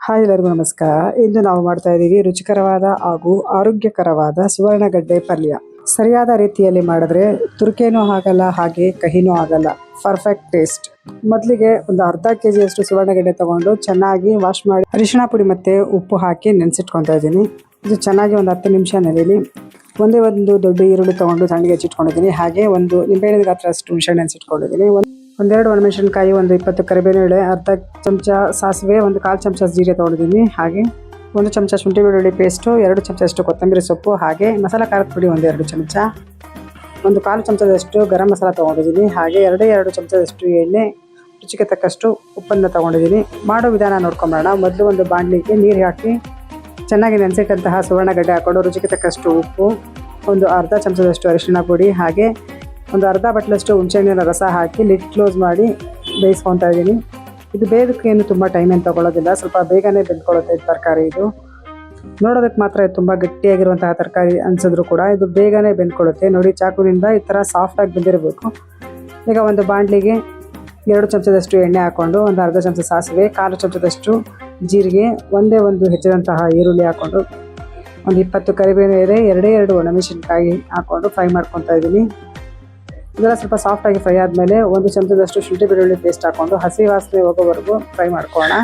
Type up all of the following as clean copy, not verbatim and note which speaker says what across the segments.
Speaker 1: Hi ಎಲ್ಲರಿಗೂ ನಮಸ್ಕಾರ. ಇಂದು ನಾವು ಮಾಡ್ತಾ ಇದ್ದೀವಿ ರುಚಿಕರವಾದ ಹಾಗೂ ಆರೋಗ್ಯಕರವಾದ ಸುವರ್ಣಗಡ್ಡೆ ಪಲ್ಯ. ಸರಿಯಾದ ರೀತಿಯಲ್ಲಿ ಮಾಡಿದ್ರೆ ತುರ್ಕೇನೂ ಆಗಲ್ಲ, ಹಾಗೆ ಕಹಿನೂ ಆಗಲ್ಲ. Perfect taste. ಮೊದಲಿಗೆ ಒಂದು ಅರ್ಧ ಕೆಜಿಯಷ್ಟು ಸುವರ್ಣಗಡ್ಡೆ ತಗೊಂಡು ಚೆನ್ನಾಗಿ ವಾಶ್ ಮಾಡಿ ಅರಿಶಿಣ ಪುಡಿ ಮತ್ತು ಉಪ್ಪು ಹಾಕಿ ನೆನೆಸಿಟ್ಕೊತಾ ಇದ್ದೀನಿ. ಇದು ಚೆನ್ನಾಗಿ ಒಂದು 10 ನಿಮಿಷ ನೆನೆಯಲಿ. ಒಂದೇ ಒಂದು ದೊಡ್ಡ ಈರುಳ್ಳಿ ತಗೊಂಡು ಸಣ್ಣಗೆ ಹೆಚ್ಚಿಟ್ಕೊಂಡಿದ್ದೀನಿ. ಹಾಗೆ ಒಂದು ನಿಂಬೆಹಣ್ಣಿನ ಗಾತ್ರಷ್ಟು ಹುಣಸೆ ನೆನೆಸಿಟ್ಕೊಂಡಿದ್ದೀನಿ. ಒಂದೆರಡು ಒಣಮೆಣಸಿನಕಾಯಿ, ಒಂದು 20 ಕರಿಬೇವಿನ ಎಲೆ, ಅರ್ಧ ಚಮಚ ಸಾಸಿವೆ, ಒಂದು 1/4 ಚಮಚ ಜೀರಿಗೆ ತೊಗೊಂಡಿದ್ದೀನಿ. ಹಾಗೆ 1 ಚಮಚ ಶುಂಠಿ ಬೆಳ್ಳುಳ್ಳಿ ಪೇಸ್ಟು, 2 ಚಮಚದಷ್ಟು ಕೊತ್ತಂಬರಿ ಸೊಪ್ಪು, ಹಾಗೆ ಮಸಾಲ ಖಾರದ ಪುಡಿ 2 ಚಮಚ, ಒಂದು 1/4 ಚಮಚದಷ್ಟು ಗರಂ ಮಸಾಲ ತೊಗೊಂಡಿದ್ದೀನಿ. ಹಾಗೆ 2 ಚಮಚದಷ್ಟು ಎಣ್ಣೆ, ರುಚಿಗೆ ತಕ್ಕಷ್ಟು ಉಪ್ಪನ್ನು ತೊಗೊಂಡಿದ್ದೀನಿ. ಮಾಡೋ ವಿಧಾನ ನೋಡ್ಕೊಂಬರೋಣ. ಮೊದಲು ಒಂದು ಬಾಣಲಿಗೆ ನೀರು ಹಾಕಿ ಚೆನ್ನಾಗಿ ನೆನೆಸಿಟ್ಟಂತಹ ಸುವರ್ಣಗಡ್ಡೆ ಹಾಕ್ಕೊಂಡು ರುಚಿಗೆ ತಕ್ಕಷ್ಟು ಉಪ್ಪು, ಒಂದು ಅರ್ಧ ಚಮಚದಷ್ಟು ಅರಿಶಿಣ ಪುಡಿ, ಹಾಗೆ ಒಂದು ಅರ್ಧ ಬಟ್ಲಷ್ಟು ಹುಣಸೆಹಣ್ಣಿನ ರಸ ಹಾಕಿ ಲಿಡ್ ಕ್ಲೋಸ್ ಮಾಡಿ ಬೇಯಿಸ್ಕೊತಾ ಇದ್ದೀನಿ. ಇದು ಬೇಯೋದಕ್ಕೇನು ತುಂಬ ಟೈಮ್ ಏನು ತೊಗೊಳ್ಳೋದಿಲ್ಲ, ಸ್ವಲ್ಪ ಬೇಗನೆ ಬೆಂದ್ಕೊಳ್ಳುತ್ತೆ ತರಕಾರಿ. ಇದು ನೋಡೋದಕ್ಕೆ ಮಾತ್ರ ತುಂಬ ಗಟ್ಟಿಯಾಗಿರುವಂತಹ ತರಕಾರಿ ಅನಿಸಿದ್ರು ಕೂಡ ಇದು ಬೇಗನೆ ಬೆಂದ್ಕೊಳ್ಳುತ್ತೆ. ನೋಡಿ, ಚಾಕುವಿನಿಂದ ಈ ಥರ ಸಾಫ್ಟಾಗಿ ಬೆಂದಿರಬೇಕು. ಈಗ ಒಂದು ಬಾಣಲಿಗೆ 2 ಚಮಚದಷ್ಟು ಎಣ್ಣೆ ಹಾಕ್ಕೊಂಡು ಒಂದು ಅರ್ಧ ಚಮಚ ಸಾಸಿವೆ, 1/4 ಚಮಚದಷ್ಟು ಜೀರಿಗೆ, ಒಂದು ಹೆಚ್ಚಿದಂತಹ ಈರುಳ್ಳಿ ಹಾಕ್ಕೊಂಡು ಒಂದು 20 ಕರಿಬೇವಿನ ಎಲೆ, 2 ಒಣಮೆಣಸಿನಕಾಯಿ ಹಾಕ್ಕೊಂಡು ಫ್ರೈ ಮಾಡ್ಕೊತಾ ಇದ್ದೀನಿ. ಇದೆಲ್ಲ ಸ್ವಲ್ಪ ಸಾಫ್ಟಾಗಿ ಫ್ರೈ ಆದಮೇಲೆ 1 ಚಮಚದಷ್ಟು ಶುಂಠಿ ಬೆಳ್ಳುಳ್ಳಿ ಪೇಸ್ಟ್ ಹಾಕ್ಕೊಂಡು ಹಸಿ ವಾಸನೆ ಹೋಗೋವರೆಗೂ ಫ್ರೈ ಮಾಡ್ಕೊಳ್ಳೋಣ.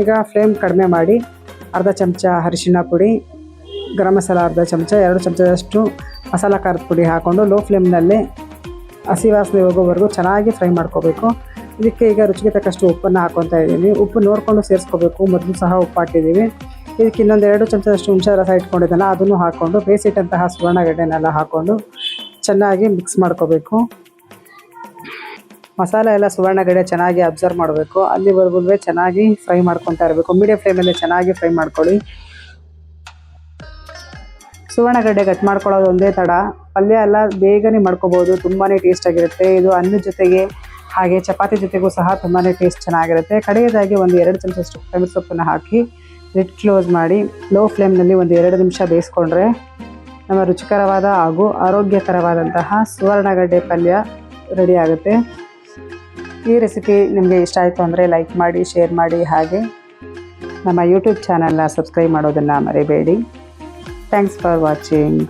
Speaker 1: ಈಗ ಫ್ಲೇಮ್ ಕಡಿಮೆ ಮಾಡಿ ಅರ್ಧ ಚಮಚ ಅರಿಶಿಣ ಪುಡಿ, ಗರಂ ಮಸಾಲ ಅರ್ಧ ಚಮಚ, 2 ಚಮಚದಷ್ಟು ಮಸಾಲ ಖಾರದ ಪುಡಿ ಹಾಕ್ಕೊಂಡು ಲೋ ಫ್ಲೇಮ್ನಲ್ಲೇ ಹಸಿ ವಾಸನೆ ಹೋಗೋವರೆಗೂ ಚೆನ್ನಾಗಿ ಫ್ರೈ ಮಾಡ್ಕೋಬೇಕು. ಇದಕ್ಕೆ ಈಗ ರುಚಿಗೆ ತಕ್ಕಷ್ಟು ಉಪ್ಪನ್ನು ಹಾಕ್ಕೊತಾ ಇದ್ದೀನಿ. ಉಪ್ಪು ನೋಡಿಕೊಂಡು ಸೇರಿಸ್ಕೋಬೇಕು. ಮೊದಲು ಸಹ ಉಪ್ಪು ಹಾಕಿದ್ದೀವಿ. ಇದಕ್ಕೆ ಇನ್ನೊಂದು 2 ಚಮಚದಷ್ಟು ಹುಣಸೆ ರಸ ಇಟ್ಕೊಂಡಿದ್ದಲ್ಲ, ಅದನ್ನು ಹಾಕ್ಕೊಂಡು ಬೇಯಿಸಿಟ್ಟಂತಹ ಸುವರ್ಣಗಡ್ಡೆನೆಲ್ಲ ಹಾಕ್ಕೊಂಡು ಚೆನ್ನಾಗಿ ಮಿಕ್ಸ್ ಮಾಡ್ಕೋಬೇಕು. ಮಸಾಲೆ ಎಲ್ಲ ಸುವರ್ಣಗಡ್ಡೆ ಚೆನ್ನಾಗಿ ಅಬ್ಸರ್ವ್ ಮಾಡಬೇಕು. ಅಲ್ಲಿವರೆಗೂ ಚೆನ್ನಾಗಿ ಫ್ರೈ ಮಾಡ್ಕೊತಾ ಇರಬೇಕು. ಮೀಡಿಯಂ ಫ್ಲೇಮಲ್ಲಿ ಚೆನ್ನಾಗಿ ಫ್ರೈ ಮಾಡ್ಕೊಳ್ಳಿ. ಸುವರ್ಣಗಡ್ಡೆ ಕಟ್ ಮಾಡ್ಕೊಳ್ಳೋದು ಒಂದೇ ತಡ. ಪಲ್ಯ ಎಲ್ಲ ಬೇಗನೆ ಮಾಡ್ಕೋಬೋದು. ತುಂಬಾ ಟೇಸ್ಟಾಗಿರುತ್ತೆ. ಇದು ಅನ್ನದ ಜೊತೆಗೆ ಹಾಗೆ ಚಪಾತಿ ಜೊತೆಗೂ ಸಹ ತುಂಬಾ ಟೇಸ್ಟ್ ಚೆನ್ನಾಗಿರುತ್ತೆ. ಕಡೆಯದಾಗಿ ಒಂದು 2 ಚಮಚದಷ್ಟು ಕೊತ್ತಂಬರಿ ಸೊಪ್ಪನ್ನು ಹಾಕಿ ಲಿಡ್ ಕ್ಲೋಸ್ ಮಾಡಿ ಲೋ ಫ್ಲೇಮ್ನಲ್ಲಿ ಒಂದು 2 ನಿಮಿಷ ಬೇಯಿಸ್ಕೊಂಡ್ರೆ ನಮ್ಮ ರುಚಿಕರವಾದ ಹಾಗೂ ಆರೋಗ್ಯಕರವಾದಂತಹ ಸುವರ್ಣಗಡ್ಡೆ ಪಲ್ಯ ರೆಡಿ ಆಗುತ್ತೆ. ಈ ರೆಸಿಪಿ ನಿಮಗೆ ಇಷ್ಟ ಆಯಿತು ಅಂದರೆ ಲೈಕ್ ಮಾಡಿ, ಶೇರ್ ಮಾಡಿ, ಹಾಗೆ ನಮ್ಮ ಯೂಟ್ಯೂಬ್ ಚಾನಲ್ನ ಸಬ್ಸ್ಕ್ರೈಬ್ ಮಾಡೋದನ್ನು ಮರಿಬೇಡಿ. Thanks for watching.